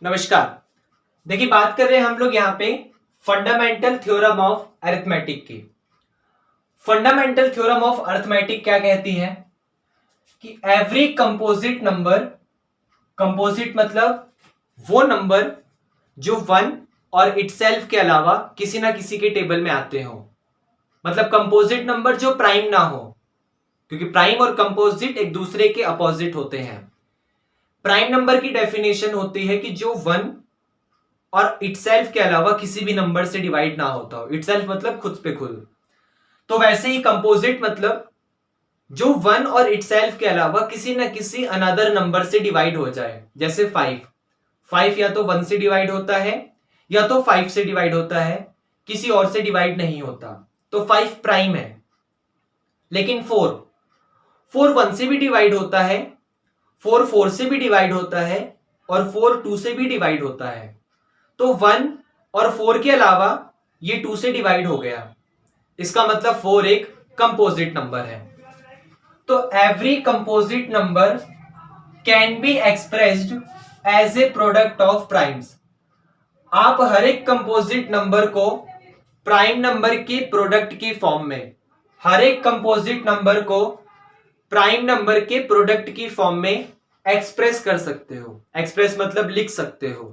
नमस्कार। देखिए, बात कर रहे हैं हम लोग यहाँ पे फंडामेंटल थ्योरम ऑफ अरिथमेटिक की। फंडामेंटल थ्योरम ऑफ अरिथमेटिक क्या कहती है कि एवरी कंपोजिट नंबर, कंपोजिट मतलब वो नंबर जो वन और इटसेल्फ के अलावा किसी ना किसी के टेबल में आते हो, मतलब कंपोजिट नंबर जो प्राइम ना हो, क्योंकि प्राइम और कंपोजिट एक दूसरे के अपोजिट होते हैं। प्राइम नंबर की डेफिनेशन होती है कि जो वन और इटसेल्फ के अलावा किसी भी नंबर से डिवाइड ना होता हो। इटसेल्फ मतलब खुद पे खुद। तो वैसे ही कंपोजिट मतलब जो वन और इटसेल्फ के अलावा किसी ना किसी अनदर नंबर से डिवाइड हो जाए। जैसे फाइव या तो वन से डिवाइड होता है या तो फाइव से डिवाइड होता है, किसी और से डिवाइड नहीं होता, तो फाइव प्राइम है। लेकिन फोर वन से भी डिवाइड होता है, फोर से भी डिवाइड होता है और फोर टू से भी डिवाइड होता है। तो वन और फोर के अलावा ये टू से डिवाइड हो गया, इसका मतलब फोर एक कंपोजिट नंबर है। तो every composite number can be expressed as a product of primes. आप हर एक कंपोजिट नंबर को प्राइम नंबर के प्रोडक्ट की फॉर्म में, हर एक कंपोजिट नंबर को प्राइम नंबर के प्रोडक्ट की फॉर्म में एक्सप्रेस कर सकते हो। एक्सप्रेस मतलब लिख सकते हो।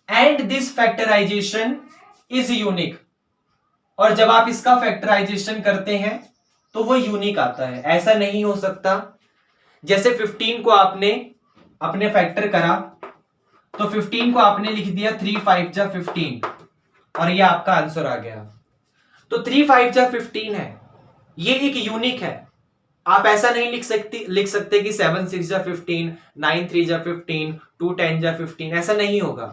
And this factorization is unique. और जब आप इसका फैक्टराइजेशन करते हैं तो वो यूनिक आता है, ऐसा नहीं हो सकता। जैसे 15 को आपने अपने फैक्टर करा तो 15 को आपने लिख दिया 3 5 जा 15 और ये आपका आंसर आ गया। तो 3 5 जा 15 है, ये एक यूनिक है। आप ऐसा नहीं लिख सकते कि 7 6 जा 15, 9 3 जा 15, 2 10 जा 15, ऐसा नहीं होगा।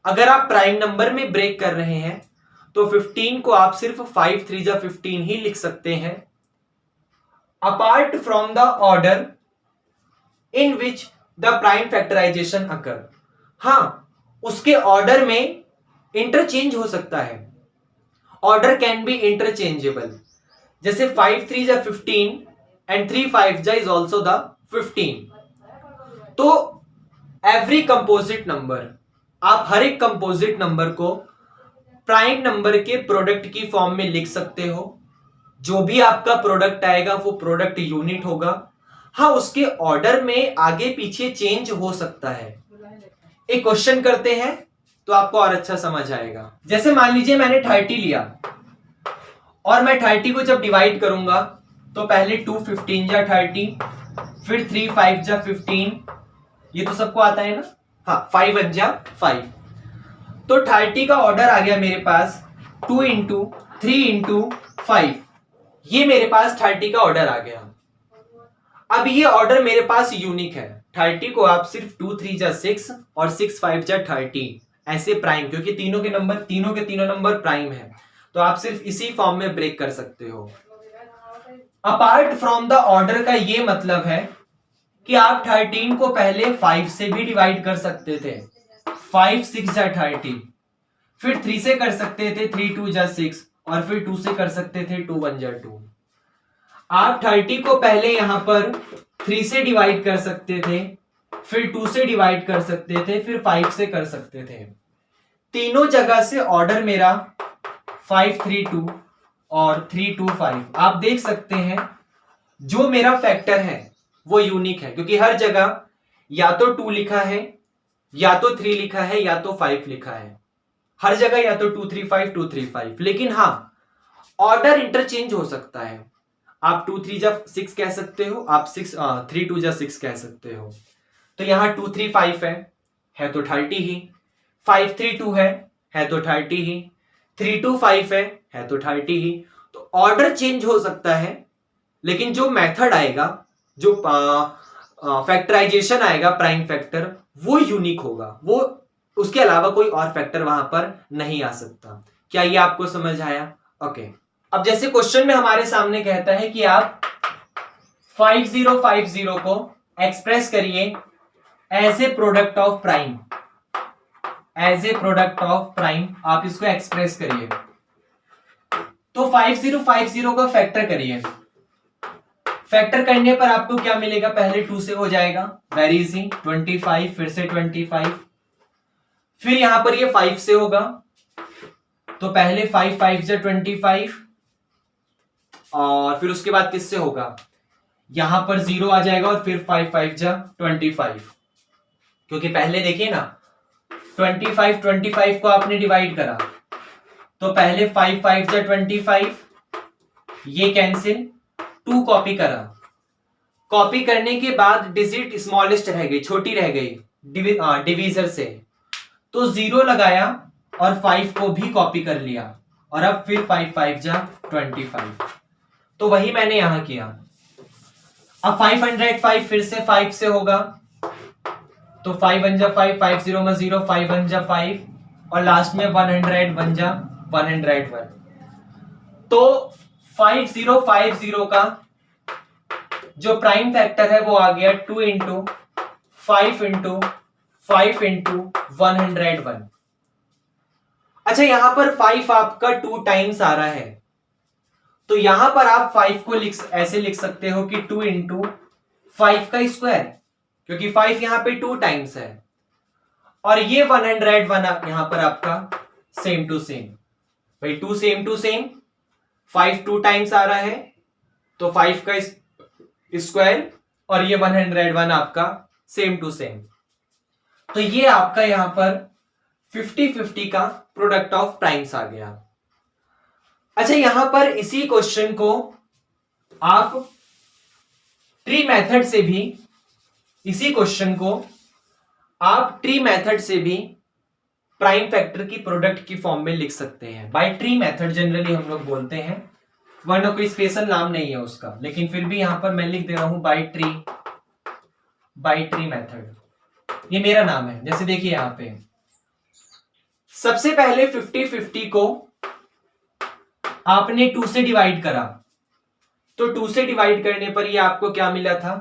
अगर आप प्राइम नंबर में ब्रेक कर रहे हैं तो 15 को आप सिर्फ 5 3 जा 15 ही लिख सकते हैं, apart from the order in which the prime factorization occur. हां, उसके ऑर्डर में इंटरचेंज हो सकता है। Order can be interchangeable. जैसे 5 3 जा 15 एंड 3 5 जा इज ऑल्सो द 15। तो एवरी कंपोजिट नंबर, आप हर एक कंपोजिट नंबर को प्राइम नंबर के प्रोडक्ट की फॉर्म में लिख सकते हो। जो भी आपका प्रोडक्ट आएगा वो प्रोडक्ट यूनिट होगा। हाँ, उसके ऑर्डर में आगे पीछे चेंज हो सकता है। एक क्वेश्चन करते हैं तो आपको और अच्छा समझ आएगा। जैसे मान लीजिए मैंने 30 लिया और मैं 30 को जब डिवाइड करूंगा तो पहले 2 15 जा 30, फिर 3 5 जा 15, ये तो सबको आता है ना। हाँ, 5 1 जा 5, तो 30 का ऑर्डर आ गया मेरे पास 2 इंटू 3 इंटू 5, ये मेरे पास 30 का ऑर्डर आ गया। अब ये ऑर्डर मेरे पास यूनिक है। 30 को आप सिर्फ 2 3 जा 6 और 6 5 जा 30 ऐसे प्राइम, क्योंकि तीनों के तीनों नंबर प्राइम है, तो आप सिर्फ इसी फॉर्म में ब्रेक कर सकते हो। अपार्ट फ्रॉम द ऑर्डर का ये मतलब है कि आप 13 को पहले 5 से भी डिवाइड कर सकते थे, 5 6 जा 30, फिर 3 से कर सकते थे 3 2 जा 6 और फिर 2 से कर सकते थे 2 1 जा 2। आप 30 को पहले यहां पर 3 से डिवाइड कर सकते थे, फिर 2 से डिवाइड कर सकते थे, फिर 5 से कर सकते थे। तीनों जगह से ऑर्डर मेरा 5 3 2 और 3 2 5। आप देख सकते हैं जो मेरा फैक्टर है वो यूनिक है, क्योंकि हर जगह या तो 2 लिखा है, या तो 3 लिखा है, या तो 5 लिखा है। हर जगह या तो 2 3 5 2 3 5। लेकिन हाँ, ऑर्डर इंटरचेंज हो सकता है। आप 2 3 जा 6 कह सकते हो, आप 3 2 जा 6 कह सकते हो। तो यहां 2 3 5 है तो 30 ही, 5 3 2 है तो 30 ही, 3 2 5 है तो 30 ही। तो ऑर्डर चेंज हो सकता है, लेकिन जो मेथड आएगा, जो फैक्टराइजेशन आएगा प्राइम फैक्टर, वो यूनिक होगा। वो उसके अलावा कोई और फैक्टर वहां पर नहीं आ सकता। क्या ये आपको समझ आया? ओके। अब जैसे क्वेश्चन में हमारे सामने कहता है कि आप 5050 को एक्सप्रेस करिए as a product of prime, as a product of prime आप इसको एक्सप्रेस करिए। तो 5050 का फैक्टर करिए। फैक्टर करने पर आपको क्या मिलेगा, पहले 2 से हो जाएगा, वेरी इजी, 25, फिर से 25, फिर यहां पर ये 5 से होगा, तो पहले 5 5 जा 25, और फिर उसके बाद किससे होगा, यहां पर 0 आ जाएगा, और फिर 5 5 जा 25, क्योंकि पहले देखिए ना 25 को आपने डिवाइड करा, तो पहले 5 5 जा 25, ये कैंसिल, 2 कॉपी करा, कॉपी करने के बाद डिजिट स्मॉलेस्ट रह गई, छोटी रह गई डिवीजर से, तो 0 लगाया और 5 को भी कॉपी कर लिया, और अब फिर 5 5 जा 25, तो वही मैंने यहां किया। अब 505 फिर से 5 से होगा, तो 5 1 जा 5, 5 0 में 0, 5 1 जा 5, और लास्ट में 100 1 जा 101, तो 5050 का जो प्राइम फैक्टर है वो आ गया 2 इंटू 5 इंटू 5 इंटू 101। अच्छा, यहां पर 5 आपका 2 टाइम्स आ रहा है, तो यहां पर आप 5 को ऐसे लिख सकते हो कि 2 इंटू 5 का स्क्वायर, क्योंकि 5 यहां पे 2 टाइम्स है, और ये 101 यहां पर आपका सेम टू सेम, भाई 2 सेम टू सेम, 5 2 टाइम्स आ रहा है, तो 5 का स्क्वायर, और ये 101 आपका सेम टू सेम, तो ये आपका यहां पर 50-50 का प्रोडक्ट ऑफ प्राइम्स आ गया। अच्छा, यहां पर इसी क्वेश्चन को आप ट्री मेथड से भी, इसी क्वेश्चन को आप ट्री मेथड से भी प्राइम फैक्टर की प्रोडक्ट की फॉर्म में लिख सकते हैं, बाय ट्री मेथड जनरली हम लोग बोलते हैं, वरना कोई स्पेशल नाम नहीं है उसका, लेकिन फिर भी यहां पर मैं लिख दे रहा हूं बाय ट्री मेथड, ये मेरा नाम है। जैसे देखिए यहां पे सबसे पहले 50-50 को आपने 2 से डिवाइड करा, तो 2 से डिवाइड करने पर ये आपको क्या मिला था,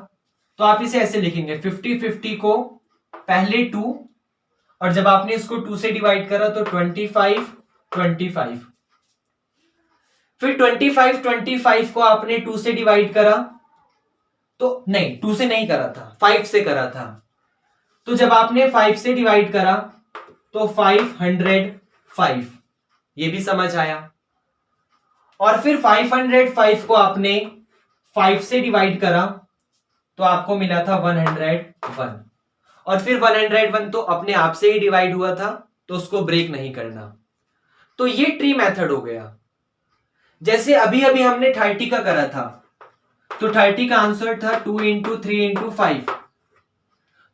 तो आप इसे ऐसे लिखेंगे 50-50 को पहले 2, और जब आपने इसको 2 से डिवाइड करा तो 25-25, फिर 25-25 को आपने 2 से डिवाइड करा, तो नहीं 2 से नहीं करा था, 5 से करा था, तो जब आपने 5 से डिवाइड करा तो 505, ये भी समझ आया, और फिर 505 को आपने 5 से डिवाइड करा तो आपको मिला था 101, और फिर 101 तो अपने आप से ही डिवाइड हुआ था, तो उसको ब्रेक नहीं करना, तो ये ट्री मेथड हो गया। जैसे अभी अभी हमने 30 का करा था, तो 30 का आंसर था 2 इंटू 3 इंटू 5,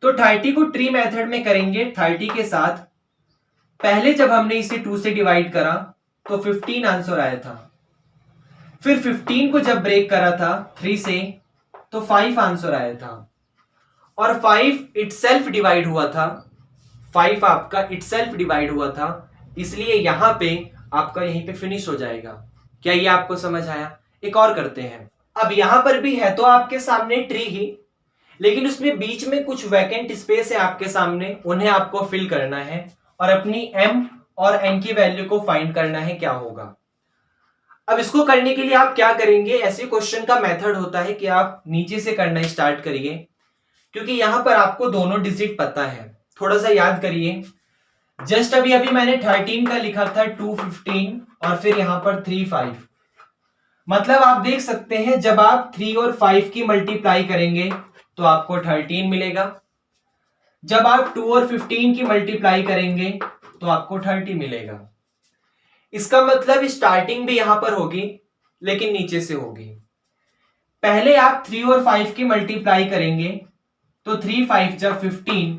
तो 30 को ट्री मेथड में करेंगे 30 के साथ, पहले जब हमने इसे 2 से डिवाइड करा तो 15 आंसर आया था, फिर 15 को जब ब्रेक करा था 3 से तो 5 आंसर आया था, और 5 इटसेल्फ डिवाइड हुआ था, 5 आपका इटसेल्फ डिवाइड हुआ था, इसलिए यहां पे आपका यहीं पे फिनिश हो जाएगा। क्या ये आपको समझ आया? एक और करते हैं। अब यहां पर भी है तो आपके सामने ट्री ही, लेकिन उसमें बीच में कुछ वैकेंट स्पेस है आपके सामने, उन्हें आपको फिल करना है और अपनी m और n की वैल्यू को फाइंड करना है क्या होगा। अब इसको करने के लिए आप क्या करेंगे, ऐसे क्वेश्चन का मेथड होता है कि आप नीचे से करना स्टार्ट करिए, क्योंकि यहां पर आपको दोनों डिजिट पता है। थोड़ा सा याद करिए, जस्ट अभी अभी मैंने 13 का लिखा था 215 और फिर यहां पर 3 5, मतलब आप देख सकते हैं जब आप 3 और 5 की मल्टीप्लाई करेंगे तो आपको 13 मिलेगा, जब आप 2 और 15 की मल्टीप्लाई करेंगे तो आपको 30 मिलेगा। इसका मतलब स्टार्टिंग भी यहां पर होगी लेकिन नीचे से होगी। पहले आप 3 और 5 की मल्टीप्लाई करेंगे तो 3 5 जा 15,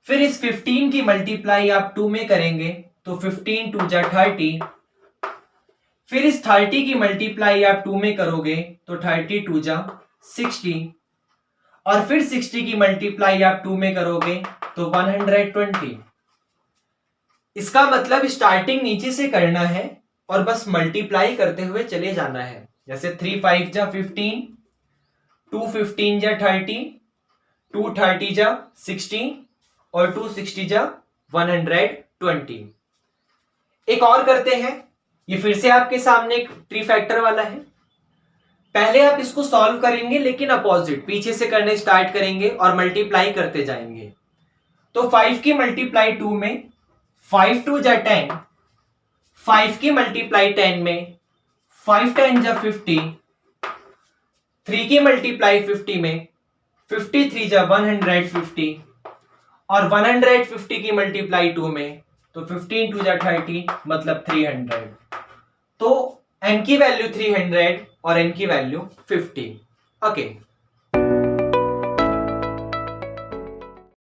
फिर इस 15 की मल्टीप्लाई आप 2 में करेंगे तो 15 2 जा 30, फिर इस 30 की मल्टीप्लाई आप 2 में करोगे तो 30 2 जा 60, और फिर 60 की मल्टीप्लाई आप 2 में करोगे तो 120। इसका मतलब स्टार्टिंग नीचे से करना है और बस मल्टीप्लाई करते हुए चले जाना है। जैसे 3 5 जा 15, 2 15 जा 30, 2 30 जा 60 और 2 60 जा 120। एक और करते हैं, ये फिर से आपके सामने एक ट्री फैक्टर वाला है। पहले आप इसको सॉल्व करेंगे लेकिन अपोजिट, पीछे से करने स्टार्ट करेंगे और मल्टीप्लाई करते जाएंगे। तो 5 की मल्टीप्लाई 2 में 5 2 जा 10, 5 की मल्टीप्लाई 10 में 5 10 जा 50, 3 की मल्टीप्लाई 50 में 53 जा 150 और 150 की मल्टीप्लाई 2 में तो 15 2 जा 30 मतलब 300। तो n की वैल्यू 300 और n की वैल्यू 50। ओके